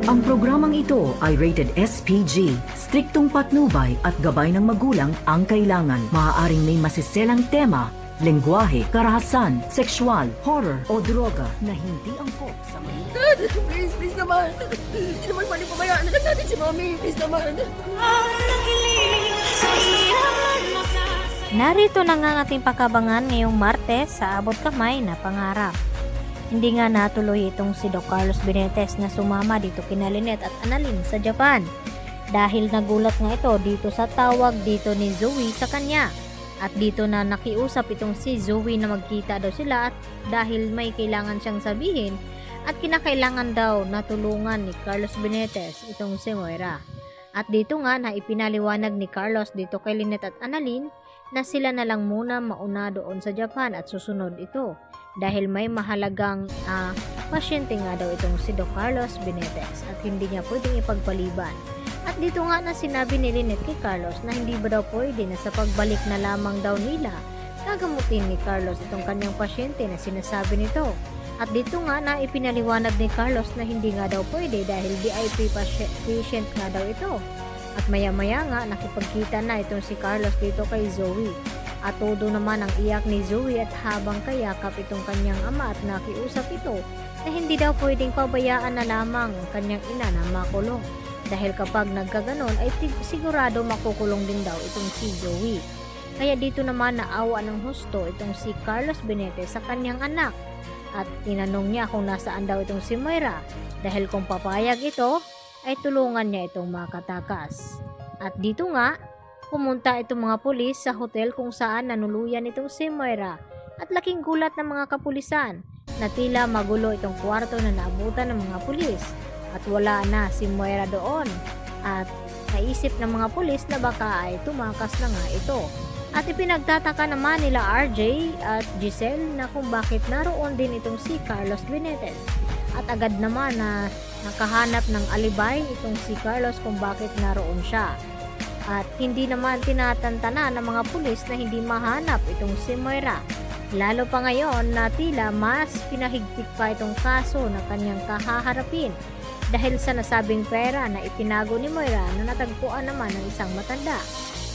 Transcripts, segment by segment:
Ang programang ito ay rated SPG. Striktong patnubay at gabay ng magulang ang kailangan. Maaaring may masiselang tema, lengguwahe, karahasan, sexual, horror o droga na hindi angkop sa mga... Dad, please naman. Hindi naman pwede pabayaan na lang natin si Mami. Please naman. Narito na nga ang ating pakabangan ngayong Martes sa Abot Kamay na Pangarap. Hindi nga natuloy itong si Doc Carlos Benitez na sumama dito kina Lynette at Annalyn sa Japan dahil nagulat nga ito dito sa tawag dito ni Zoe sa kanya. At dito na nakiusap itong si Zoe na magkita daw sila at dahil may kailangan siyang sabihin at kinakailangan daw na tulungan ni Carlos Benitez itong si Moira. At dito nga na ipinaliwanag ni Carlos dito kay Lynette at Annalyn na sila na lang muna mauna doon sa Japan at susunod ito dahil may mahalagang pasyente nga daw itong si Doc Carlos Benitez at hindi niya pwedeng ipagpaliban. At dito nga na sinabi ni Lynette kay Carlos na hindi ba daw pwede na sa pagbalik na lamang daw nila gagamutin ni Carlos itong kanyang pasyente na sinasabi nito. At dito nga na ipinaliwanag ni Carlos na hindi nga daw pwede dahil VIP patient nga daw ito. At maya-maya nga nakipagkita na itong si Carlos dito kay Zoe. At todo naman ang iyak ni Zoe at habang kayakap itong kanyang ama at nakiusap ito na hindi daw pwedeng pabayaan na lamang ang kanyang ina na makulong. Dahil kapag nagkaganon ay sigurado makukulong din daw itong si Zoe. Kaya dito naman naawa ng husto itong si Carlos Benitez sa kanyang anak. At tinanong niya kung nasaan daw itong si Moira dahil kung papayag ito ay tulungan niya itong makatakas. At dito nga, pumunta itong mga pulis sa hotel kung saan nanuluyan itong si Moira at laking gulat ng mga kapulisan na tila magulo itong kwarto na naabutan ng mga pulis at wala na si Moira doon at naisip ng mga pulis na baka ay tumakas na nga ito. At ipinagtataka naman nila RJ at Giselle na kung bakit naroon din itong si Carlos Benitez. At agad naman na nakahanap ng alibay itong si Carlos kung bakit naroon siya. At hindi naman tinatantana ng mga pulis na hindi mahanap itong si Moira. Lalo pa ngayon na tila mas pinahigpit pa itong kaso na kanyang kahaharapin dahil sa nasabing pera na itinago ni Moira na natagpuan naman ng isang matanda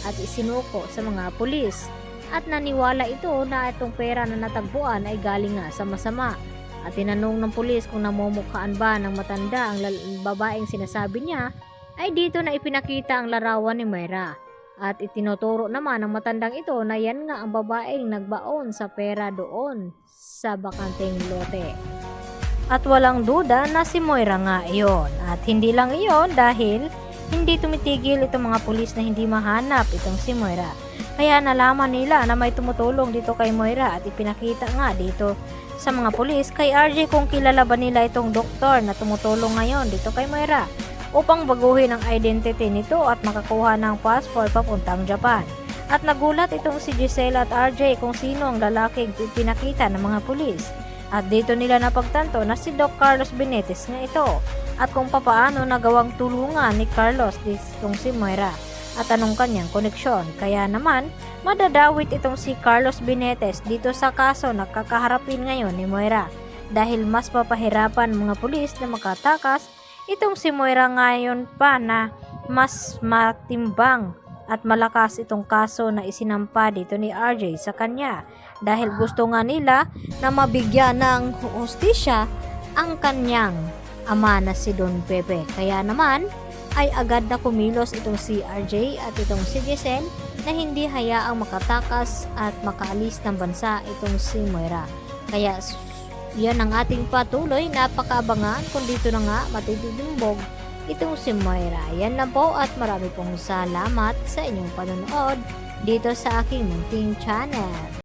at isinuko sa mga pulis. At naniwala ito na itong pera na natagpuan ay galing nga sa masama. At tinanong ng pulis kung namumukhaan ba ng matanda ang babaeng sinasabi niya, ay dito na ipinakita ang larawan ni Moira. At itinuturo naman ng matandang ito na yan nga ang babaeng nagbaon sa pera doon sa bakanteng lote. At walang duda na si Moira nga iyon. At hindi lang iyon dahil hindi tumitigil itong mga pulis na hindi mahanap itong si Moira. Kaya nalaman nila na may tumutulong dito kay Moira at ipinakita nga dito sa mga pulis kay RJ kung kilala ba nila itong doktor na tumutulong ngayon dito kay Moira upang baguhin ang identity nito at makakuha ng passport papuntang Japan. At nagulat itong si Giselle at RJ kung sino ang lalaking pinakita ng mga pulis. At dito nila napagtanto na si Doc Carlos Benitez nga ito at kung papaano nagawang tulungan ni Carlos ditong si Moira at anong kanyang koneksyon. Kaya naman madadawit itong si Carlos Benitez dito sa kaso na kakaharapin ngayon ni Moira dahil mas papahirapan mga pulis na makatakas itong si Moira ngayon pa na mas matimbang at malakas itong kaso na isinampa dito ni RJ sa kanya dahil gusto nga nila na mabigyan ng hustisya ang kanyang ama na si Don Pepe. Kaya naman ay agad na kumilos itong si RJ at itong si Giselle na hindi hayaang makatakas at makaalis ng bansa itong si Moira. Kaya yan ang ating patuloy na pakaabangan kung dito na nga matitidimbog itong si Moira. Yan lang po at marami pong salamat sa inyong panonood dito sa aking munting channel.